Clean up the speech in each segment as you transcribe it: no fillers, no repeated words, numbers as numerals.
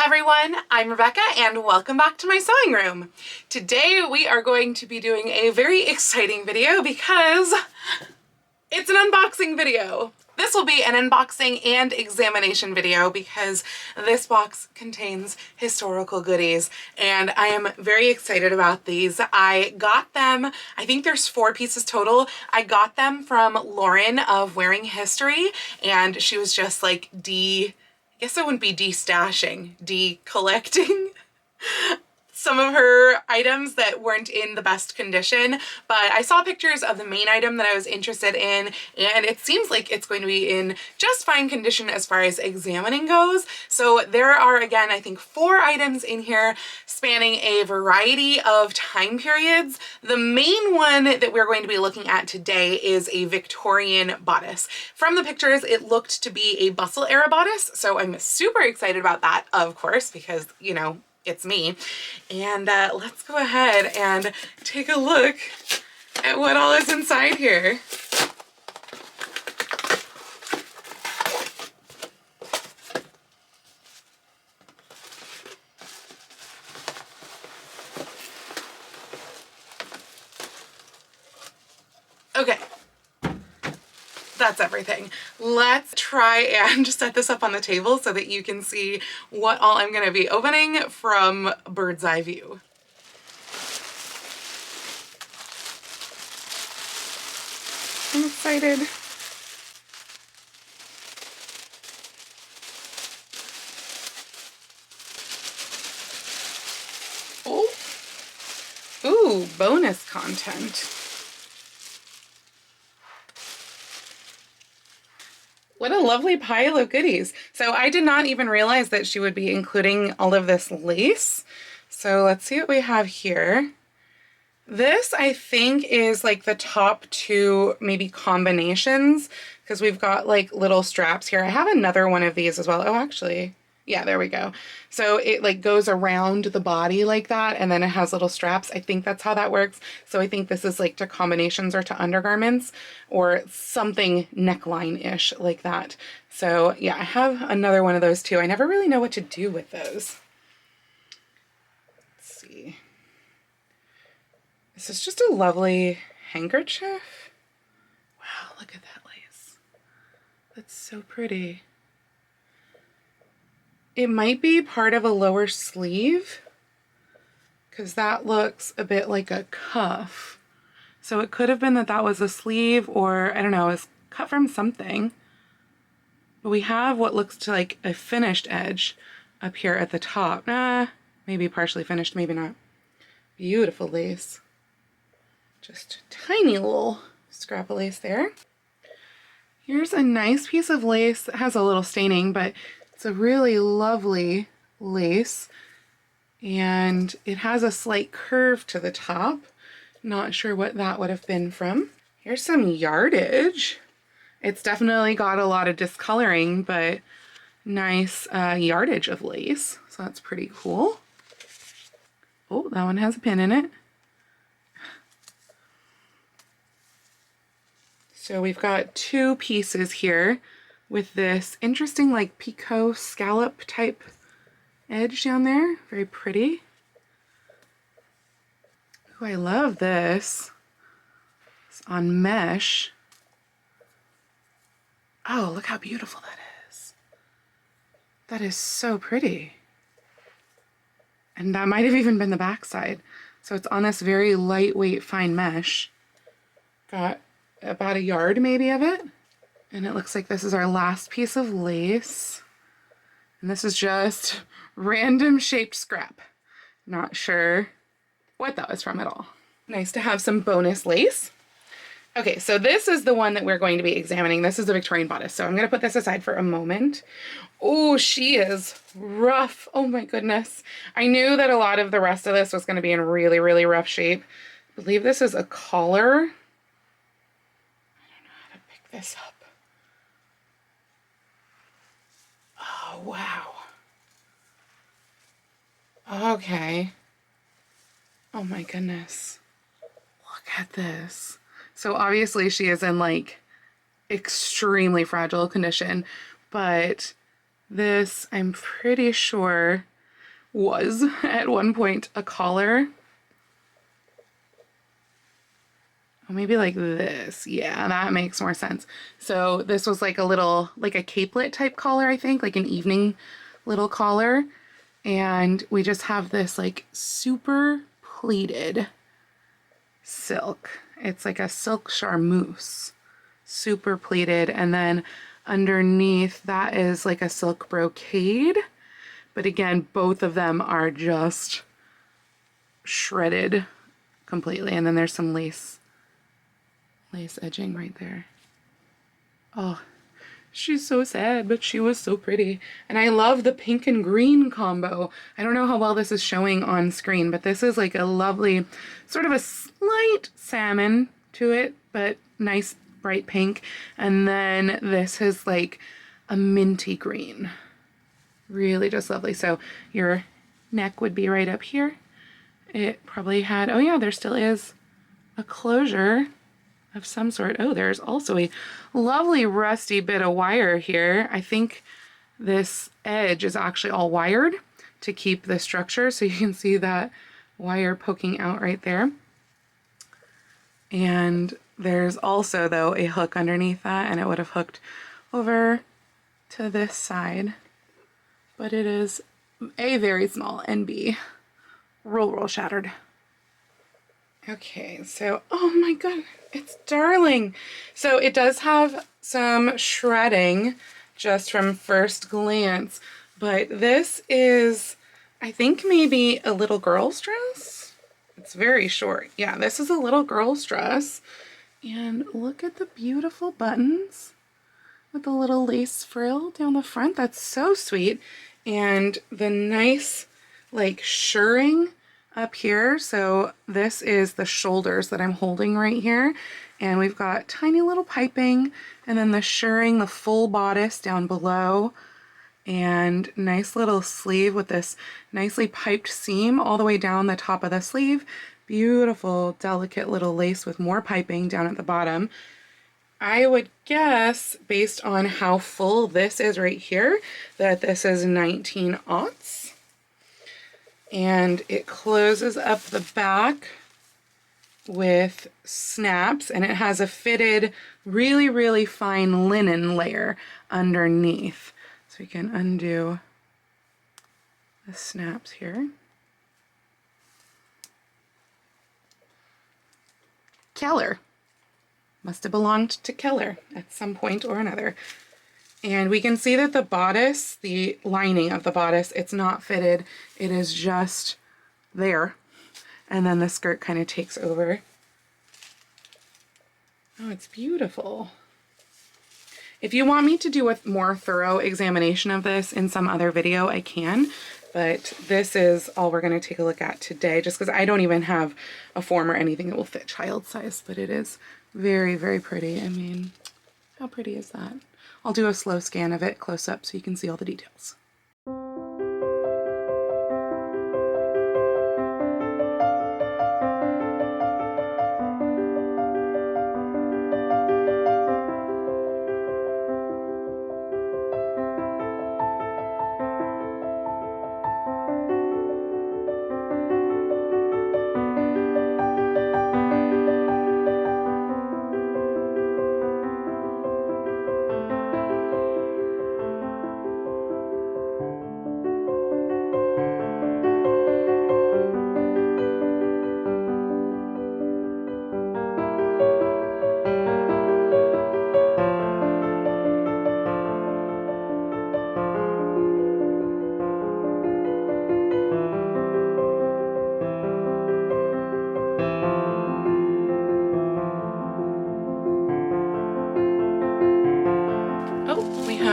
everyone, I'm Rebecca and welcome back to my sewing room. Today we are going to be doing a very exciting video because it's an unboxing video. This will be an unboxing and examination video because this box contains historical goodies and I am very excited about these. I got them, I think there's 4 pieces total. I got them from Lauren of Wearing History and she was just like I guess it wouldn't be de-stashing, collecting some of her items that weren't in the best condition, but I saw pictures of the main item that I was interested in and it seems like it's going to be in just fine condition as far as examining goes. So there are, again, I think 4 items in here spanning a variety of time periods. The main one that we're going to be looking at today is a Victorian bodice. From the pictures, it looked to be a bustle-era bodice, so I'm super excited about that, of course, because, you know, it's me. And let's go ahead and take a look at what all is inside here. Okay. That's everything. Let's try and set this up on the table so that you can see what all I'm going to be opening from bird's eye view. I'm excited. Oh, ooh, bonus content. What a lovely pile of goodies. So I did not even realize that she would be including all of this lace. So let's see what we have here. This, I think, is like the top 2 maybe combinations because we've got like little straps here. I have another one of these as well. Oh, actually, yeah, there we go. So it like goes around the body like that and then it has little straps. I think that's how that works. So I think this is like to combinations or to undergarments or something neckline-ish like that. So yeah, I have another one of those too. I never really know what to do with those. Let's see. This is just a lovely handkerchief. Wow, look at that lace. That's so pretty. It might be part of a lower sleeve because that looks a bit like a cuff. So it could have been that that was a sleeve or I don't know, it's cut from something. But we have what looks to like a finished edge up here at the top. Maybe partially finished, maybe not. Beautiful lace. Just a tiny little scrap of lace there. Here's a nice piece of lace that has a little staining, but it's a really lovely lace and it has a slight curve to the top. Not sure what that would have been from. Here's some yardage. It's definitely got a lot of discoloring, but nice yardage of lace. So that's pretty cool. Oh, that one has a pin in it. So we've got 2 pieces here with this interesting like picot scallop type edge down there. Very pretty. Oh, I love this. It's on mesh. Oh, look how beautiful that is. That is so pretty. And that might have even been the back side. So it's on this very lightweight fine mesh. Got about a yard maybe of it. And it looks like this is our last piece of lace. And this is just random shaped scrap. Not sure what that was from at all. Nice to have some bonus lace. Okay, so this is the one that we're going to be examining. This is the Victorian bodice. So I'm going to put this aside for a moment. Oh, she is rough. Oh my goodness. I knew that a lot of the rest of this was going to be in really, really rough shape. I believe this is a collar. I don't know how to pick this up. Oh, wow. Okay. Oh my goodness. Look at this. So obviously she is in like extremely fragile condition, but this I'm pretty sure was at one point a collar. Oh, maybe like this. Yeah, that makes more sense. So this was like a little, like a capelet type collar, I think, like an evening little collar. And we just have this like super pleated silk. It's like a silk charmeuse, super pleated. And then underneath that is like a silk brocade. But again, both of them are just shredded completely. And then there's some lace edging right there. Oh, she's so sad, but she was so pretty. And I love the pink and green combo. I don't know how well this is showing on screen, but this is like a lovely, sort of a slight salmon to it, but nice bright pink. And then this is like a minty green. Really just lovely. So your neck would be right up here. It probably had, oh yeah, there still is a closure of some sort. Oh, there's also a lovely rusty bit of wire here. I think this edge is actually all wired to keep the structure. So you can see that wire poking out right there. And there's also, though, a hook underneath that, and it would have hooked over to this side. But it is A, very small, and B, roll shattered. Okay, so, oh my god, it's darling. So it does have some shredding just from first glance, but this is, I think, maybe a little girl's dress. It's very short. Yeah, this is a little girl's dress. And look at the beautiful buttons with the little lace frill down the front. That's so sweet. And the nice, like, shirring up here. So this is the shoulders that I'm holding right here, and we've got tiny little piping, and then the shirring, the full bodice down below, and nice little sleeve with this nicely piped seam all the way down the top of the sleeve. Beautiful, delicate little lace with more piping down at the bottom. I would guess, based on how full this is right here, that this is 19/aughts. And it closes up the back with snaps, and it has a fitted, really, really fine linen layer underneath. So we can undo the snaps here. Keller. Must have belonged to Keller at some point or another. And we can see that the bodice, the lining of the bodice, it's not fitted. It is just there. And then the skirt kind of takes over. Oh, it's beautiful. If you want me to do a more thorough examination of this in some other video, I can. But this is all we're going to take a look at today, just because I don't even have a form or anything that will fit child size. But it is very, very pretty. I mean, how pretty is that? I'll do a slow scan of it close up so you can see all the details.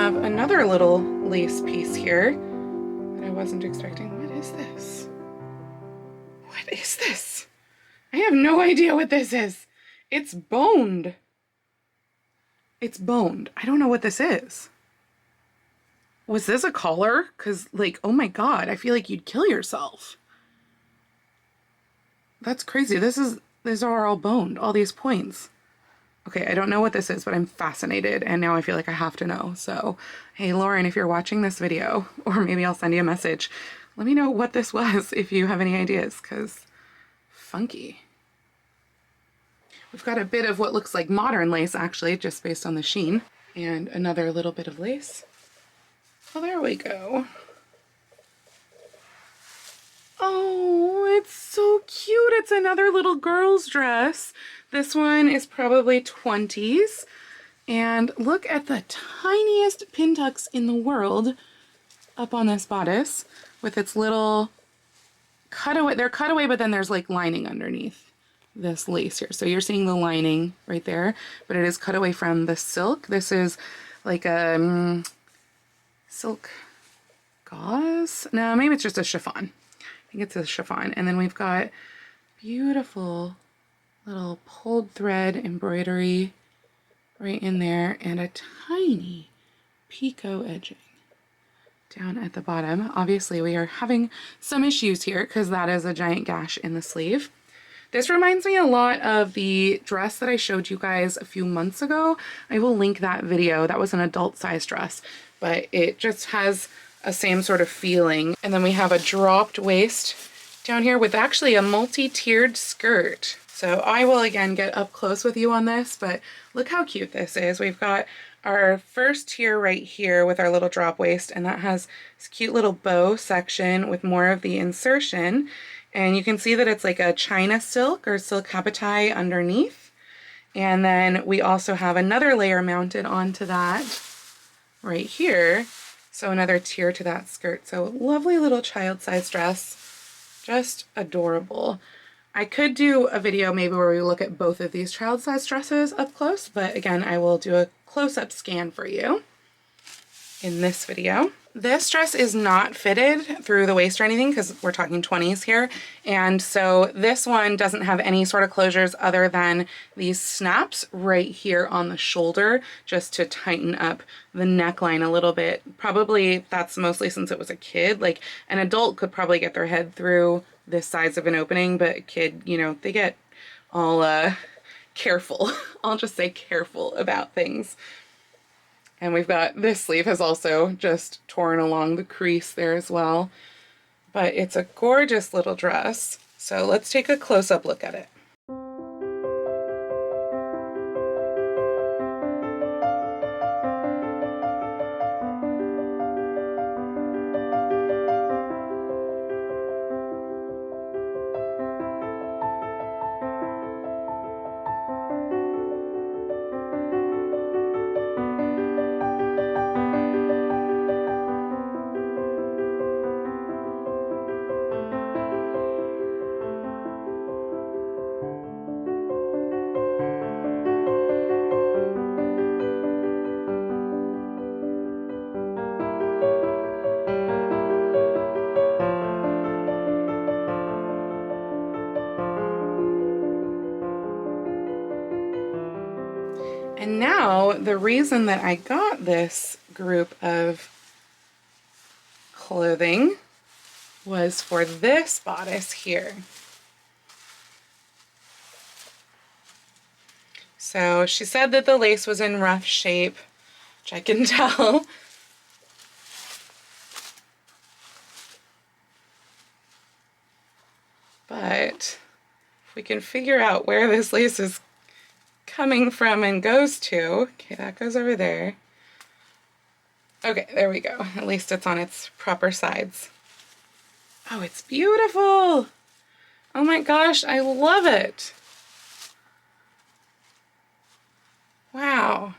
Another little lace piece here that I wasn't expecting. What is this? What is this? I have no idea what this is. It's boned. It's boned. I don't know what this is. Was this a collar? Because, like, oh my god, I feel like you'd kill yourself. That's crazy. These are all boned, all these points. Okay, I don't know what this is, but I'm fascinated, and now I feel like I have to know. So, hey, Lauren, if you're watching this video, or maybe I'll send you a message, Let me know what this was if you have any ideas, because funky. We've got a bit of what looks like modern lace actually, just based on the sheen. And another little bit of lace. Oh, there we go. Oh, it's so cute. It's another little girl's dress. This one is probably 20s. And look at the tiniest pin tucks in the world up on this bodice with its little cutaway. They're cutaway, but then there's like lining underneath this lace here. So you're seeing the lining right there, but it is cut away from the silk. This is like a silk gauze. No, maybe it's just a chiffon. I think it's a chiffon. And then we've got beautiful little pulled thread embroidery right in there and a tiny picot edging down at the bottom. Obviously we are having some issues here because that is a giant gash in the sleeve. This reminds me a lot of the dress that I showed you guys a few months ago. I will link that video. That was an adult size dress, but it just has a same sort of feeling. And then we have a dropped waist down here with actually a multi-tiered skirt. So I will again get up close with you on this, but look how cute this is. We've got our first tier right here with our little drop waist, and that has this cute little bow section with more of the insertion. And you can see that it's like a China silk or silk habitai underneath. And then we also have another layer mounted onto that right here. So another tier to that skirt. So lovely little child-sized dress, just adorable. I could do a video maybe where we look at both of these child-sized dresses up close, but again, I will do a close-up scan for you in this video. This dress is not fitted through the waist or anything because we're talking 20s here. And so this one doesn't have any sort of closures other than these snaps right here on the shoulder just to tighten up the neckline a little bit. Probably that's mostly since it was a kid. Like an adult could probably get their head through this size of an opening, but a kid, you know, they get all careful. I'll just say careful about things. And we've got this sleeve has also just torn along the crease there as well. But it's a gorgeous little dress. So let's take a close-up look at it. And now the reason that I got this group of clothing was for this bodice here. So she said that the lace was in rough shape, which I can tell. But if we can figure out where this lace is coming from and goes to, okay, that goes over there. Okay, there we go. At least it's on its proper sides. Oh, it's beautiful. Oh my gosh, I love it. Wow.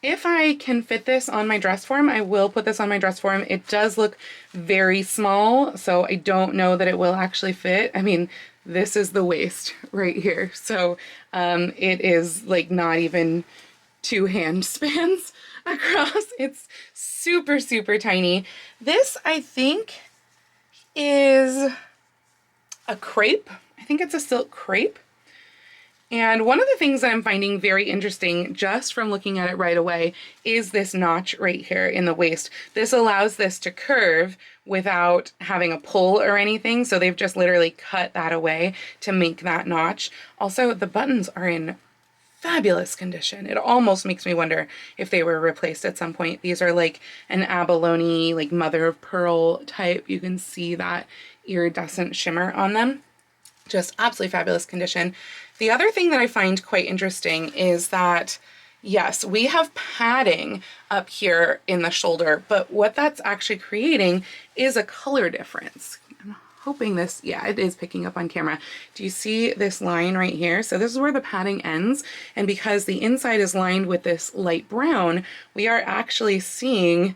If I can fit this on my dress form, I will put this on my dress form. It does look very small, so I don't know that it will actually fit. I mean, this is the waist right here. So it is like not even 2 hand spans across. It's super, super tiny. This, I think, is a crepe. I think it's a silk crepe. And one of the things that I'm finding very interesting just from looking at it right away is this notch right here in the waist. This allows this to curve without having a pull or anything. So they've just literally cut that away to make that notch. Also, the buttons are in fabulous condition. It almost makes me wonder if they were replaced at some point. These are like an abalone, like mother of pearl type. You can see that iridescent shimmer on them. Just absolutely fabulous condition. The other thing that I find quite interesting is that, yes, we have padding up here in the shoulder, but what that's actually creating is a color difference. I'm hoping this, yeah, it is picking up on camera. Do you see this line right here? So this is where the padding ends, and because the inside is lined with this light brown, we are actually seeing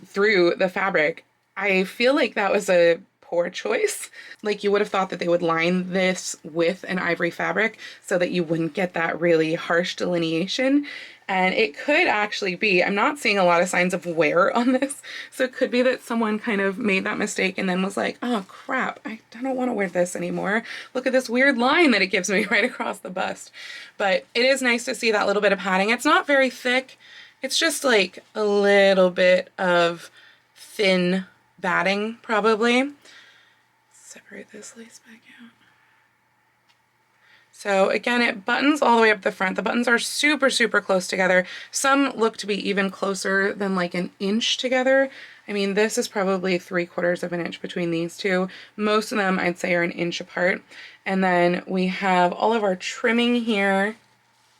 through the fabric. I feel like that was a poor choice. Like, you would have thought that they would line this with an ivory fabric so that you wouldn't get that really harsh delineation. And it could actually be, I'm not seeing a lot of signs of wear on this, so it could be that someone kind of made that mistake and then was like, oh crap, I don't want to wear this anymore. Look at this weird line that it gives me right across the bust. But it is nice to see that little bit of padding. It's not very thick. It's just like a little bit of thin batting, probably. Separate this lace back out. So again, it buttons all the way up the front. The buttons are super, super close together. Some look to be even closer than like an inch together. I mean, this is probably 3/4 of an inch between these two. Most of them I'd say are an inch apart. And then we have all of our trimming here.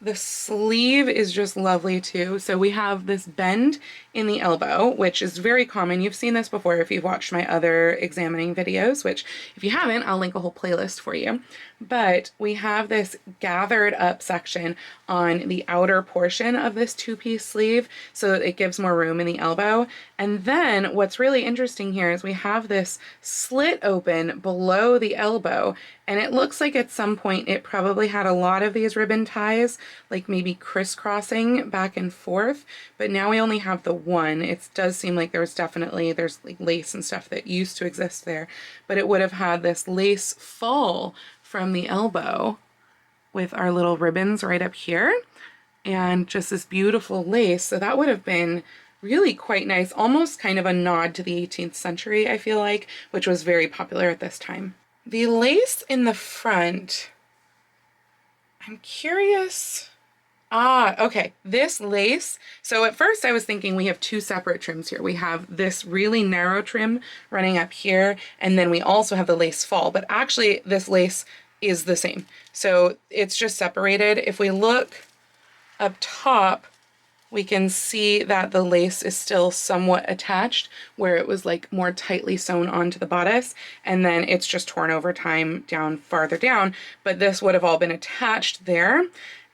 The sleeve is just lovely too. So we have this bend in the elbow, which is very common. You've seen this before if you've watched my other examining videos, which if you haven't, I'll link a whole playlist for you. But we have this gathered up section on the outer portion of this two-piece sleeve so that it gives more room in the elbow. And then what's really interesting here is we have this slit open below the elbow, and it looks like at some point it probably had a lot of these ribbon ties, like maybe crisscrossing back and forth, but now we only have the one. It does seem like there's like lace and stuff that used to exist there, but it would have had this lace fall from the elbow with our little ribbons right up here and just this beautiful lace. So that would have been really quite nice, almost kind of a nod to the 18th century, I feel like, which was very popular at this time. The lace in the front, I'm curious. Okay, this lace, so at first I was thinking we have two separate trims here. We have this really narrow trim running up here, and then we also have the lace fall, but actually this lace is the same. So it's just separated. If we look up top, we can see that the lace is still somewhat attached where it was like more tightly sewn onto the bodice, and then it's just torn over time down farther down, but this would have all been attached there.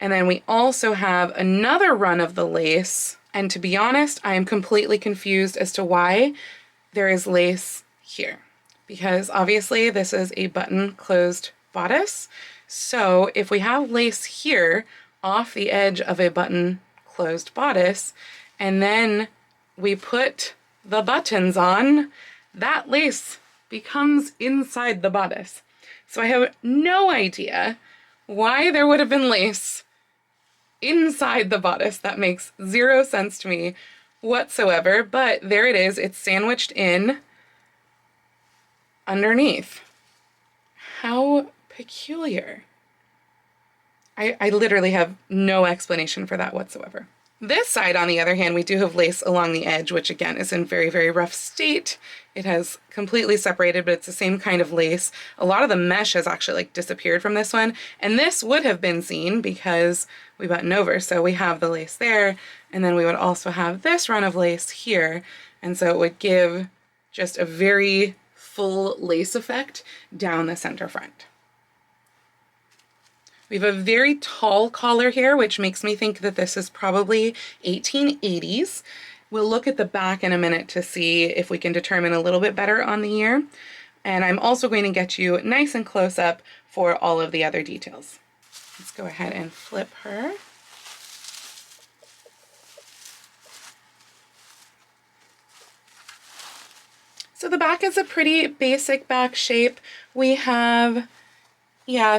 And then we also have another run of the lace, and to be honest, I am completely confused as to why there is lace here, because obviously this is a button closed bodice. So if we have lace here off the edge of a button closed bodice, and then we put the buttons on, that lace becomes inside the bodice. So I have no idea why there would have been lace inside the bodice. That makes zero sense to me whatsoever, but there it is. It's sandwiched in underneath. How peculiar. I literally have no explanation for that whatsoever. This side, on the other hand, we do have lace along the edge, which again is in very, very rough state. It has completely separated, but it's the same kind of lace. A lot of the mesh has actually like disappeared from this one, and this would have been seen because we button over. So we have the lace there, and then we would also have this run of lace here, and so it would give just a very full lace effect down the center front. We have a very tall collar here, which makes me think that this is probably 1880s. We'll look at the back in a minute to see if we can determine a little bit better on the year. And I'm also going to get you nice and close up for all of the other details. Let's go ahead and flip her. So the back is a pretty basic back shape. We have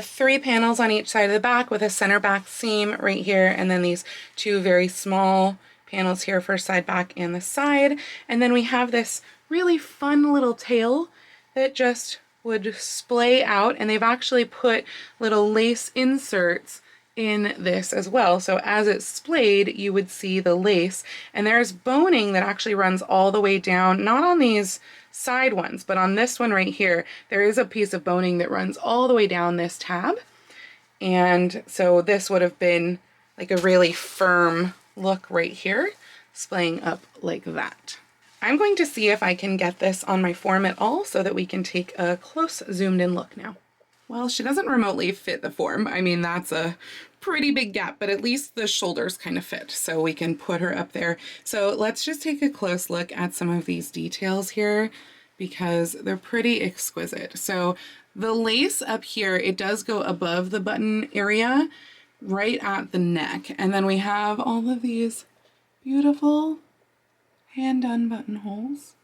3 panels on each side of the back with a center back seam right here, and then these 2 very small panels here for side back and the side. And then we have this really fun little tail that just would splay out, and they've actually put little lace inserts in this as well. So as it's splayed, you would see the lace, and there's boning that actually runs all the way down, not on these side ones, but on this one right here, there is a piece of boning that runs all the way down this tab. And so this would have been like a really firm look right here, splaying up like that. I'm going to see if I can get this on my form at all so that we can take a close zoomed in look now. Well, she doesn't remotely fit the form. I mean, that's a pretty big gap, but at least the shoulders kind of fit, so we can put her up there. So let's just take a close look at some of these details here because they're pretty exquisite. So the lace up here, it does go above the button area, right at the neck. And then we have all of these beautiful hand-done buttonholes.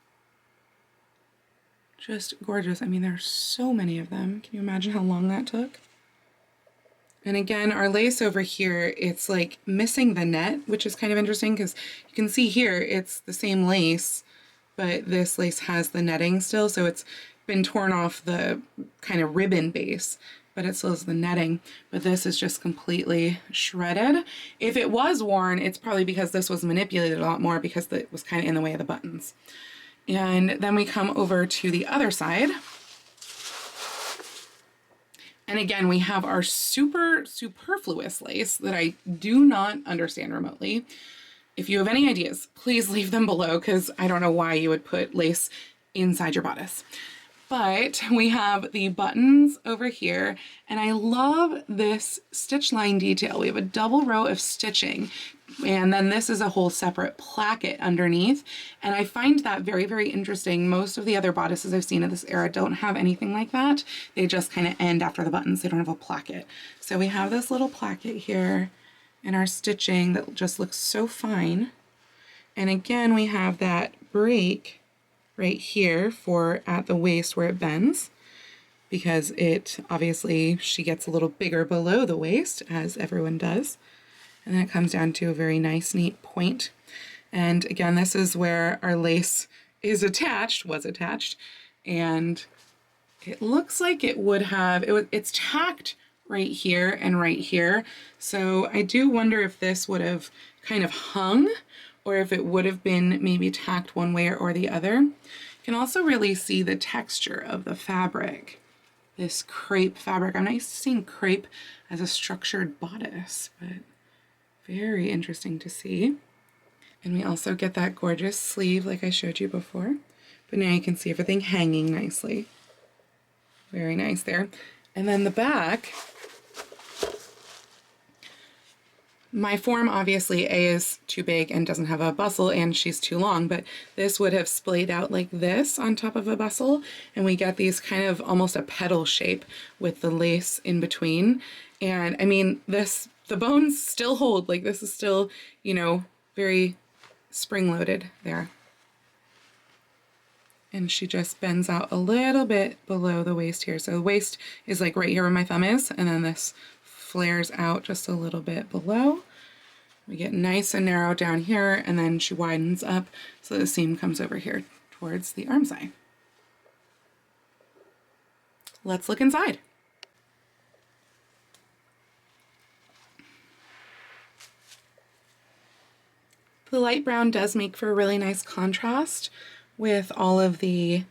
Just gorgeous. I mean, there's so many of them. Can you imagine how long that took? And again, our lace over here, it's like missing the net, which is kind of interesting because you can see here it's the same lace, but this lace has the netting still, so it's been torn off the kind of ribbon base, but it still has the netting. But this is just completely shredded. If it was worn, it's probably because this was manipulated a lot more because it was kind of in the way of the buttons. And then we come over to the other side. And again, we have our super superfluous lace that I do not understand remotely. If you have any ideas, please leave them below because I don't know why you would put lace inside your bodice. But we have the buttons over here, and I love this stitch line detail. We have a double row of stitching, and then this is a whole separate placket underneath, and I find that very, very interesting. Most of the other bodices I've seen of this era don't have anything like that. They just kind of end after the buttons. They don't have a placket. So we have this little placket here in our stitching that just looks so fine. And again, we have that break right here for at the waist where it bends, because it obviously, she gets a little bigger below the waist, as everyone does. And then it comes down to a very nice, neat point. And again, this is where our lace is attached, was attached, and it looks like it would have, it's tacked right here and right here. So I do wonder if this would have kind of hung, or if it would have been maybe tacked one way or the other. You can also really see the texture of the fabric, this crepe fabric. I'm not used to seeing crepe as a structured bodice, but very interesting to see. And we also get that gorgeous sleeve like I showed you before, but now you can see everything hanging nicely. Very nice there. And then the back, my form obviously A is too big and doesn't have a bustle, and she's too long, but this would have splayed out like this on top of a bustle, and we get these kind of almost a petal shape with the lace in between. And I mean, the bones still hold, like this is still, you know, very spring-loaded there. And she just bends out a little bit below the waist here. So the waist is like right here where my thumb is, and then this flares out just a little bit below. We get nice and narrow down here, and then she widens up so the seam comes over here towards the arm side. Let's look inside. The light brown does make for a really nice contrast with all of the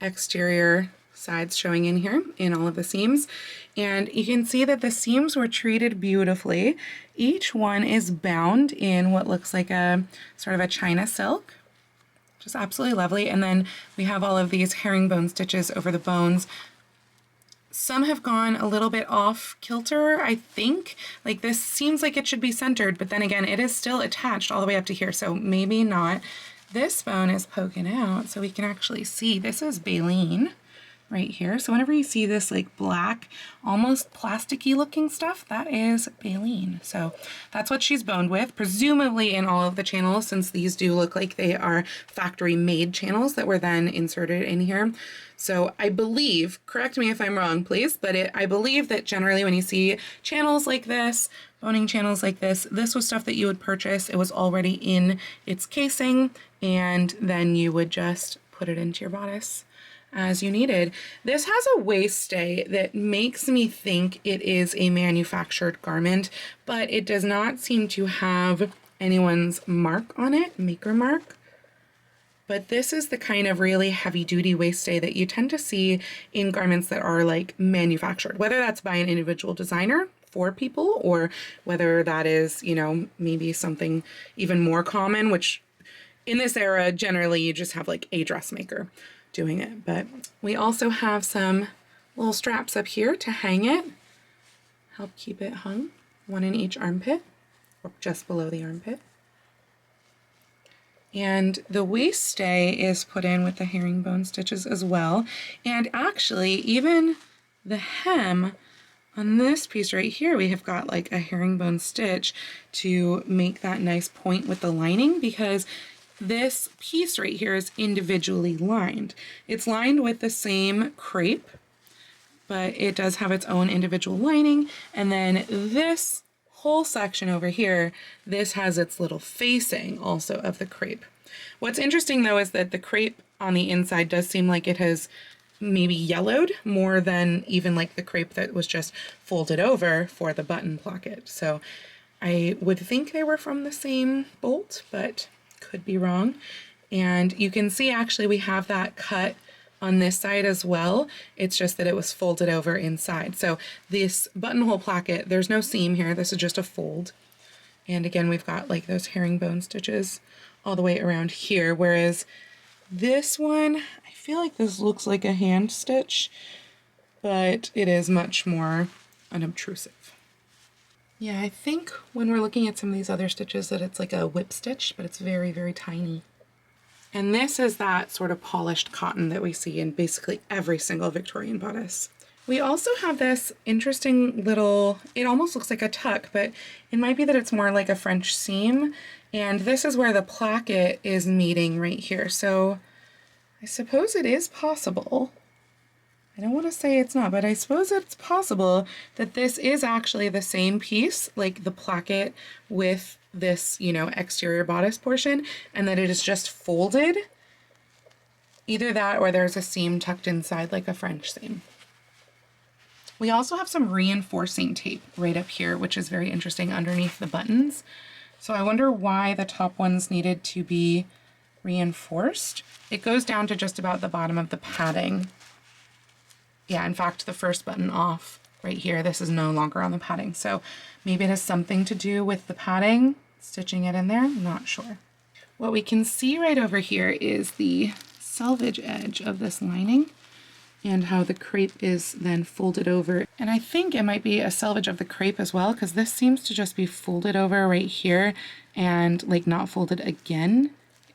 exterior sides showing in here in all of the seams. And you can see that the seams were treated beautifully. Each one is bound in what looks like a sort of a China silk, just absolutely lovely. And then we have all of these herringbone stitches over the bones. Some have gone a little bit off kilter, I think. Like this seems like it should be centered, but then again, it is still attached all the way up to here, so maybe not. This bone is poking out, so we can actually see this is baleen right here. So whenever you see this like black, almost plasticky looking stuff, that is baleen. So that's what she's boned with, presumably in all of the channels, since these do look like they are factory made channels that were then inserted in here. So I believe, correct me if I'm wrong, please, but I believe that generally when you see channels like this, boning channels like this was stuff that you would purchase. It was already in its casing, and then you would just put it into your bodice as you needed. This has a waist stay that makes me think it is a manufactured garment, but it does not seem to have anyone's mark on it, maker mark. But this is the kind of really heavy duty waist stay that you tend to see in garments that are like manufactured, whether that's by an individual designer for people or whether that is, you know, maybe something even more common, which in this era, generally you just have like a dressmaker doing it. But we also have some little straps up here to hang it, help keep it hung, one in each armpit or just below the armpit. And the waist stay is put in with the herringbone stitches as well. And actually, even the hem on this piece right here, we have got like a herringbone stitch to make that nice point with the lining, because this piece right here is individually lined. It's lined with the same crepe, but it does have its own individual lining. And then this whole section over here, this has its little facing also of the crepe. What's interesting though is that the crepe on the inside does seem like it has maybe yellowed more than even like the crepe that was just folded over for the button placket. So I would think they were from the same bolt, but could be wrong. And you can see actually we have that cut on this side as well. It's just that it was folded over inside. So this buttonhole placket, there's no seam here. This is just a fold. And again, we've got like those herringbone stitches all the way around here. Whereas this one, I feel like this looks like a hand stitch, but it is much more unobtrusive. Yeah, I think when we're looking at some of these other stitches that it's like a whip stitch, but it's very, very tiny. And this is that sort of polished cotton that we see in basically every single Victorian bodice. We also have this interesting little, it almost looks like a tuck, but it might be that it's more like a French seam. And this is where the placket is meeting right here. So I suppose it is possible. I don't want to say it's not, but I suppose it's possible that this is actually the same piece, like the placket with this, you know, exterior bodice portion, and that it is just folded. Either that or there's a seam tucked inside like a French seam. We also have some reinforcing tape right up here, which is very interesting underneath the buttons. So I wonder why the top ones needed to be reinforced. It goes down to just about the bottom of the padding. Yeah, in fact, the first button off right here, this is no longer on the padding. So maybe it has something to do with the padding, stitching it in there, I'm not sure. What we can see right over here is the selvage edge of this lining and how the crepe is then folded over. And I think it might be a selvage of the crepe as well, because this seems to just be folded over right here and like not folded again.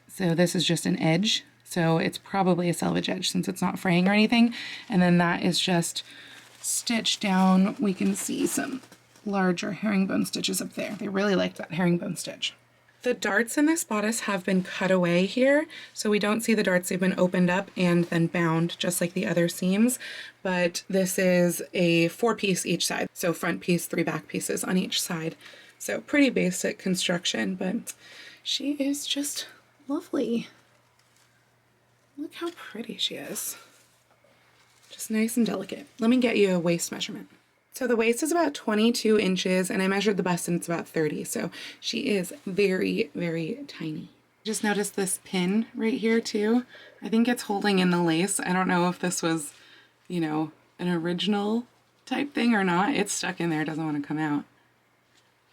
So this is just an edge. So it's probably a selvage edge since it's not fraying or anything. And then that is just stitched down. We can see some larger herringbone stitches up there. They really like that herringbone stitch. The darts in this bodice have been cut away here. So we don't see the darts. They've been opened up and then bound just like the other seams. But this is a 4-piece each side. So front piece, 3 back pieces on each side. So pretty basic construction, but she is just lovely. Look how pretty she is. Just nice and delicate. Let me get you a waist measurement. So the waist is about 22 inches and I measured the bust and it's about 30. So she is very, very tiny. Just noticed this pin right here too. I think it's holding in the lace. I don't know if this was, you know, an original type thing or not. It's stuck in there, it doesn't want to come out.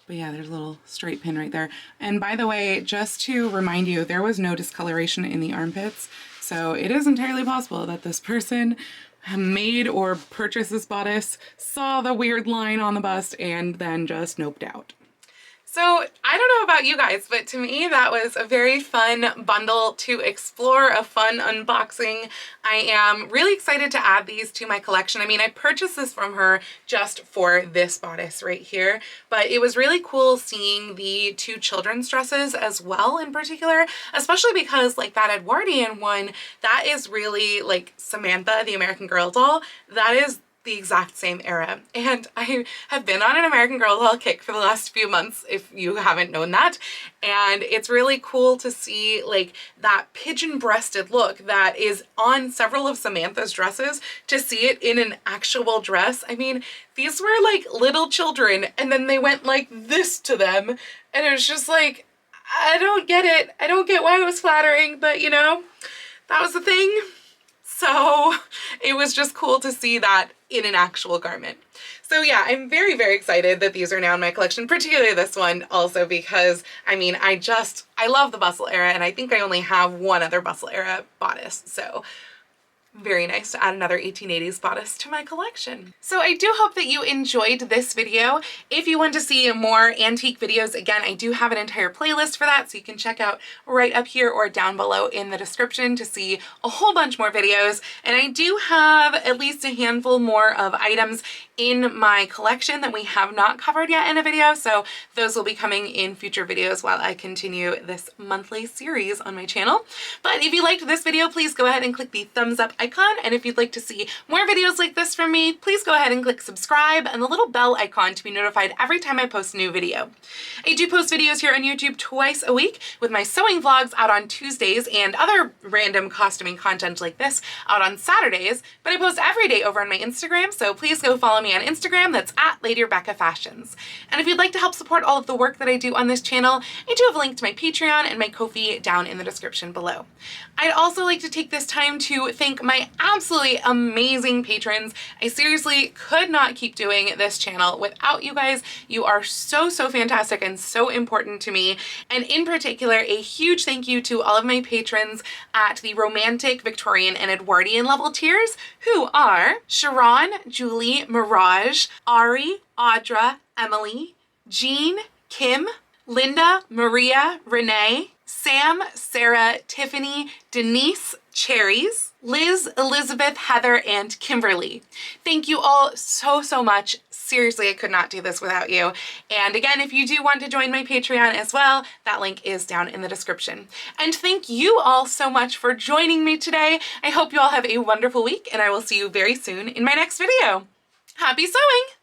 But yeah, there's a little straight pin right there. And by the way, just to remind you, there was no discoloration in the armpits. So it is entirely possible that this person made or purchased this bodice, saw the weird line on the bust, and then just noped out. So I don't know about you guys, but to me that was a very fun bundle to explore, a fun unboxing. I am really excited to add these to my collection. I mean, I purchased this from her just for this bodice right here, but it was really cool seeing the 2 children's dresses as well in particular, especially because like that Edwardian one, that is really like Samantha, the American Girl doll. That is the exact same era. And I have been on an American Girl doll kick for the last few months, if you haven't known that. And it's really cool to see like that pigeon-breasted look that is on several of Samantha's dresses, to see it in an actual dress. I mean, these were like little children and then they went like this to them. And it was just like, I don't get it. I don't get why it was flattering, but you know, that was the thing. So it was just cool to see that in an actual garment. So yeah, I'm very, very excited that these are now in my collection, particularly this one also because, I mean, I love the bustle era, and I think I only have one other bustle era bodice. So very nice to add another 1880s bodice to my collection. So I do hope that you enjoyed this video. If you want to see more antique videos, again, I do have an entire playlist for that, so you can check out right up here or down below in the description to see a whole bunch more videos. And I do have at least a handful more of items in my collection that we have not covered yet in a video, so those will be coming in future videos while I continue this monthly series on my channel. But if you liked this video, please go ahead and click the thumbs up icon, and if you'd like to see more videos like this from me, please go ahead and click subscribe and the little bell icon to be notified every time I post a new video. I do post videos here on YouTube twice a week, with my sewing vlogs out on Tuesdays and other random costuming content like this out on Saturdays, but I post every day over on my Instagram, so please go follow me on Instagram. That's at Lady Rebecca Fashions. And if you'd like to help support all of the work that I do on this channel, I do have a link to my Patreon and my Ko-fi down in the description below. I'd also like to take this time to thank my absolutely amazing patrons. I seriously could not keep doing this channel without you guys. You are so, so fantastic and so important to me. And in particular, a huge thank you to all of my patrons at the Romantic, Victorian, and Edwardian level tiers, who are Sharon, Julie, Mirage, Ari, Audra, Emily, Jean, Kim, Linda, Maria, Renee, Sam, Sarah, Tiffany, Denise, Cherries, Liz, Elizabeth, Heather, and Kimberly. Thank you all so, so much. Seriously, I could not do this without you. And again, if you do want to join my Patreon as well, that link is down in the description. And thank you all so much for joining me today. I hope you all have a wonderful week, and I will see you very soon in my next video. Happy sewing!